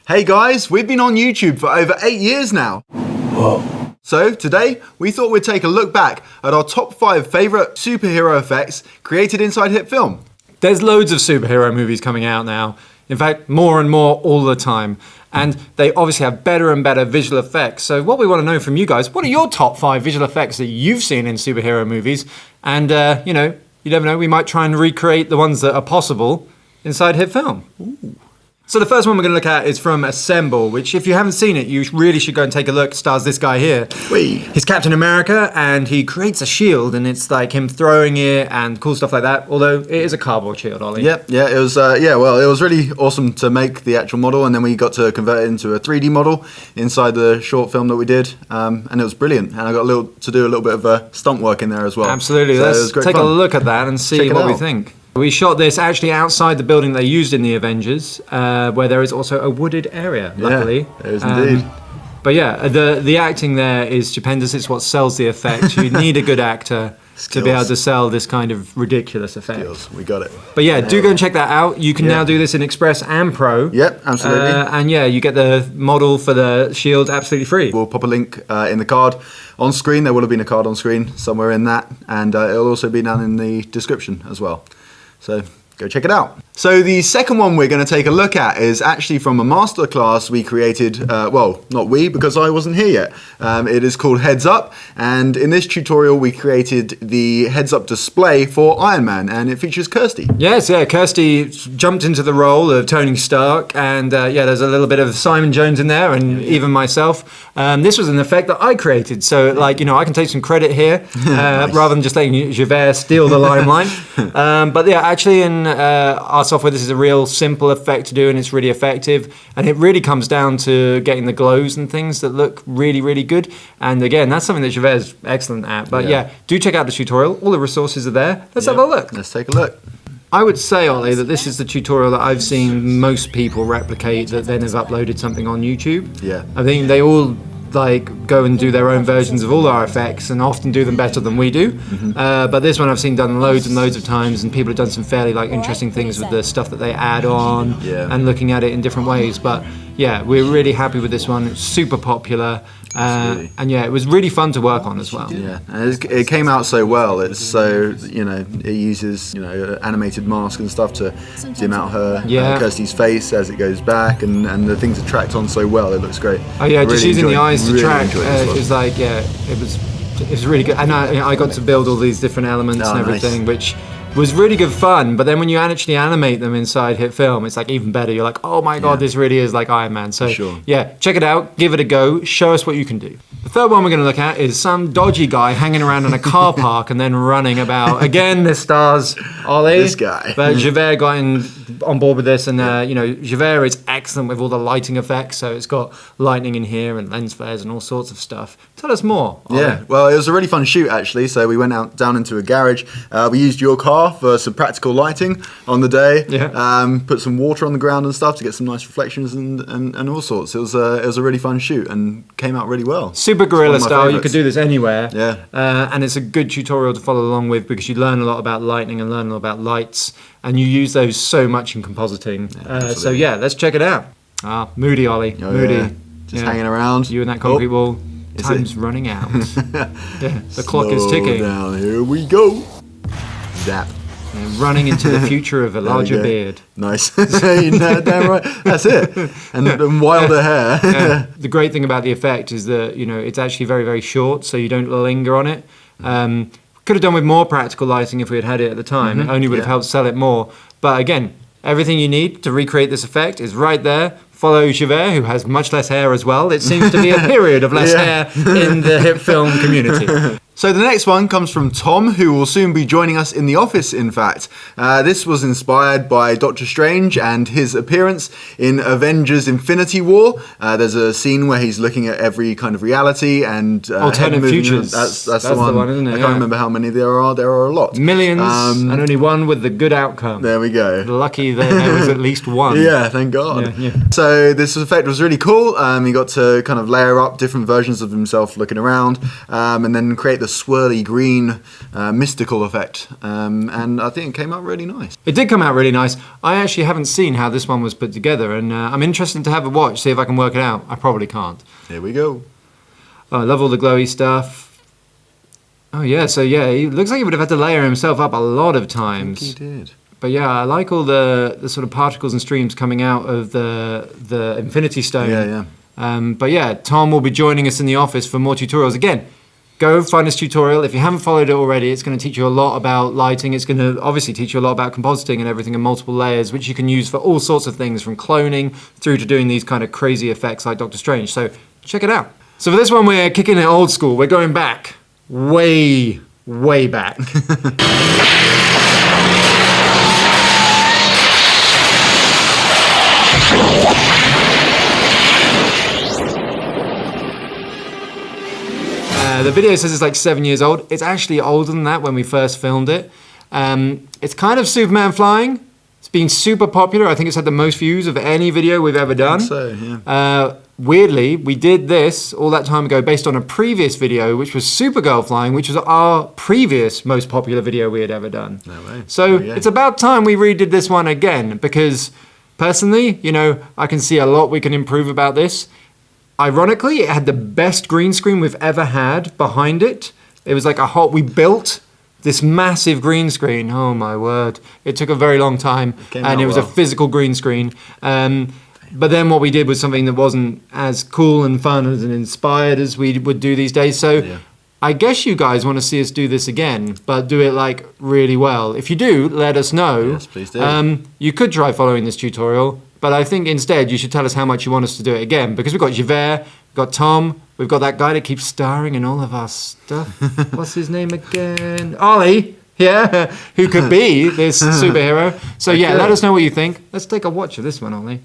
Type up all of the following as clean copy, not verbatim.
Hey guys, we've been on YouTube for over 8 years now. Whoa. So today, we thought we'd take a look back at our top 5 favourite superhero effects created inside HitFilm. There's loads of superhero movies coming out now. In fact, more and more all the time. And they obviously have better and better visual effects. So what we want to know from you guys, what are your top 5 visual effects that you've seen in superhero movies? And, you never know, we might try and recreate the ones that are possible inside HitFilm. Ooh. So the first one we're going to look at is from Assemble, which if you haven't seen it, you really should go and take a look. It stars this guy here. Whee. He's Captain America, and he creates a shield, and it's like him throwing it and cool stuff like that, although it is a cardboard shield, Ollie. Yep, yeah, it was, it was really awesome to make the actual model, and then we got to convert it into a 3D model inside the short film that we did, and it was brilliant, and I got to do a little bit of stunt work in there as well. Absolutely, so let's take a look at that and see what we think. We shot this actually outside the building they used in the Avengers, where there is also a wooded area, luckily. Yeah, there is indeed. But yeah, the acting there is stupendous. It's what sells the effect. You need a good actor to be able to sell this kind of ridiculous effect. Skills, we got it. But yeah, do go and check that out. You can now do this in Express and Pro. Yep, absolutely. And yeah, you get the model for the shield absolutely free. We'll pop a link in the card on screen. There will have been a card on screen somewhere in that, and it'll also be down in the description as well. So go check it out. So the second one we're going to take a look at is actually from a masterclass we created, well, not we, because I wasn't here yet. It is called Heads Up, and in this tutorial we created the Heads Up display for Iron Man, and it features Kirsty. Yes, yeah, Kirsty jumped into the role of Tony Stark, and yeah, there's a little bit of Simon Jones in there, and even myself. This was an effect that I created, so like, I can take some credit here, nice. Rather than just letting Javert steal the limelight. But yeah, actually in our software, this is a real simple effect to do, and it's really effective, and it really comes down to getting the glows and things that look really, really good. And again, that's something that Javert is excellent at. But yeah, do check out the tutorial. All the resources are there. Let's have a look. Let's take a look. I would say, Ollie, that this is the tutorial that I've seen most people replicate that then have uploaded something on YouTube. Yeah. I think they all go and do their own versions of all our effects and often do them better than we do. But this one I've seen done loads and loads of times, and people have done some fairly interesting things with the stuff that they add on and looking at it in different ways. But yeah, we're really happy with this one. It's super popular. And yeah, it was really fun to work on as well. Yeah, and it came out so well. It's so, it uses, animated mask and stuff to zoom out her Kirsty's face as it goes back, and the things are tracked on so well. It looks great. Oh yeah, just using the eyes to track. It was like, it was really good. And I got to build all these different elements and everything, which was really good fun. But then when you actually animate them inside HitFilm, it's like even better. You're like, oh my god, this really is like Iron Man. So yeah, check it out, give it a go, show us what you can do. The third one we're going to look at is some dodgy guy hanging around in a car park and then running about. Again, this stars Ollie. This guy. But Javert got on board with this, and Javert is excellent with all the lighting effects. So it's got lightning in here and lens flares and all sorts of stuff. Tell us more, Ollie. Yeah, well, it was a really fun shoot actually. So we went down into a garage. We used your car for some practical lighting on the day. Put some water on the ground and stuff to get some nice reflections and all sorts. It was a really fun shoot and came out really well. Super guerrilla style. You could do this anywhere. Yeah. And it's a good tutorial to follow along with because you learn a lot about lighting and learn a lot about lights, and you use those so much in compositing. So yeah, let's check it out. Moody Ollie. Moody. Yeah. Just hanging around. You and that concrete wall. Time's running out. The clock is ticking. Down. Here we go. Zap. And running into the future of a larger beard. Nice. Damn right. That's it. And wilder hair. The great thing about the effect is that it's actually very, very short, so you don't linger on it. Could have done with more practical lighting if we had it at the time. It only would have helped sell it more. But again, everything you need to recreate this effect is right there. Follow Javert, who has much less hair as well. It seems to be a period of less hair in the HitFilm community. So the next one comes from Tom, who will soon be joining us in the office, in fact. This was inspired by Doctor Strange and his appearance in Avengers Infinity War. There's a scene where he's looking at every kind of reality and alternate futures. That's the one, isn't it? I can't remember how many there are. There are a lot. Millions, and only one with the good outcome. There we go. Lucky that there was at least one. Yeah, thank God. So this effect was really cool. He got to kind of layer up different versions of himself looking around, and then create the swirly green mystical effect, and I think it came out really nice. It did come out really nice. I actually haven't seen how this one was put together, and I'm interested to have a watch, see if I can work it out. I probably can't. Here we go. Oh, I love all the glowy stuff. Oh yeah, so yeah, he looks like he would have had to layer himself up a lot of times. I think he did. But yeah, I like all the sort of particles and streams coming out of the Infinity Stone. Yeah, yeah. But yeah, Tom will be joining us in the office for more tutorials. Again, go find this tutorial. If you haven't followed it already, it's going to teach you a lot about lighting. It's going to obviously teach you a lot about compositing and everything in multiple layers, which you can use for all sorts of things, from cloning through to doing these kind of crazy effects like Doctor Strange. So check it out. So for this one, we're kicking it old school. We're going back, way, way back. The video says it's like 7 years old. It's actually older than that when we first filmed it. It's kind of Superman flying. It's been super popular. I think it's had the most views of any video we've ever done. I think so, yeah. Weirdly, we did this all that time ago based on a previous video, which was Supergirl flying, which was our previous most popular video we had ever done. No way. So it's about time we redid this one again, because personally, you know, I can see a lot we can improve about this. Ironically, it had the best green screen we've ever had behind it. It was like we built this massive green screen. Oh my word. It took a very long time, and it was a physical green screen. But then what we did was something that wasn't as cool and fun and inspired as we would do these days. So I guess you guys want to see us do this again, but do it like really well. If you do, let us know. Yes, please do. You could try following this tutorial, but I think instead you should tell us how much you want us to do it again, because we've got Javert, we've got Tom, we've got that guy that keeps starring in all of our stuff. What's his name again? Ollie, yeah, who could be this superhero. So yeah, let us know what you think. Let's take a watch of this one, Ollie.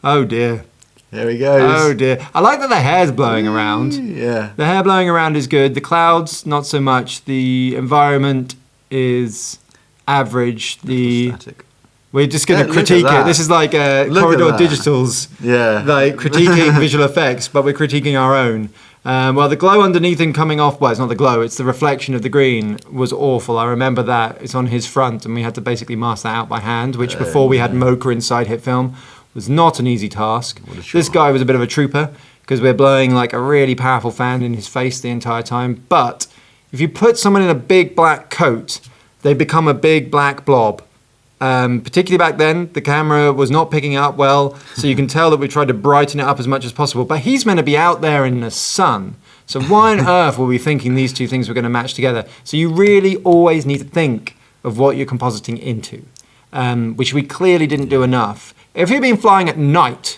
Oh dear. There he goes. Oh dear. I like that the hair's blowing around. Yeah. The hair blowing around is good. The clouds, not so much. The environment is average. Static. We're just going to critique it. This is like Corridor Digital's, like critiquing visual effects, but we're critiquing our own. Well, the glow underneath him coming off, well, it's not the glow, it's the reflection of the green was awful. I remember that. It's on his front, and we had to basically mask that out by hand, which before we had Mocha inside HitFilm was not an easy task. This guy was a bit of a trooper, because we're blowing like a really powerful fan in his face the entire time. But if you put someone in a big black coat, they become a big black blob. Particularly back then, the camera was not picking up well, so you can tell that we tried to brighten it up as much as possible. But he's meant to be out there in the sun. So why on earth were we thinking these two things were going to match together? So you really always need to think of what you're compositing into, which we clearly didn't do enough. If he'd been flying at night,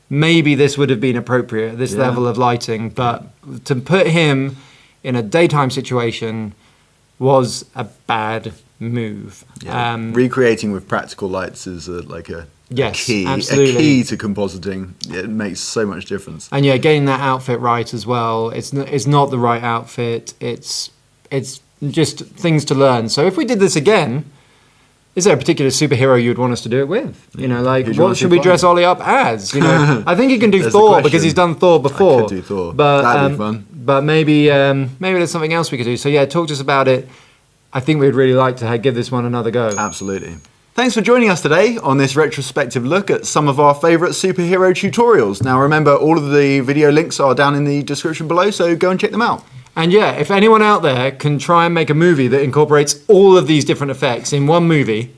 maybe this would have been appropriate, this level of lighting. But to put him in a daytime situation was a bad move. Recreating with practical lights is a key to compositing. It makes so much difference. And yeah, getting that outfit right as well. It's not the right outfit. It's just things to learn. So if we did this again, is there a particular superhero you'd want us to do it with? You know, like what should we dress Ollie up as? You know, I think he can do Thor because he's done Thor before. I could do Thor. But that'd be fun. But maybe there's something else we could do. So yeah, talk to us about it. I think we'd really like to give this one another go. Absolutely. Thanks for joining us today on this retrospective look at some of our favourite superhero tutorials. Now remember, all of the video links are down in the description below, so go and check them out. And yeah, if anyone out there can try and make a movie that incorporates all of these different effects in one movie,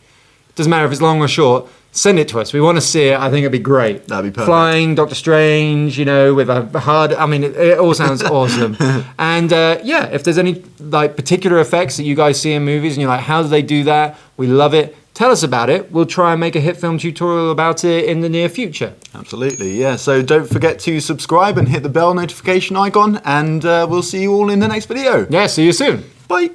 doesn't matter if it's long or short, send it to us. We want to see it. I think it'd be great. That'd be perfect. Flying, Doctor Strange, you know, with a hard... I mean, it all sounds awesome. And yeah, if there's any like particular effects that you guys see in movies and you're like, how do they do that? We love it. Tell us about it. We'll try and make a HitFilm tutorial about it in the near future. Absolutely, yeah. So don't forget to subscribe and hit the bell notification icon, and we'll see you all in the next video. Yeah, see you soon. Bye.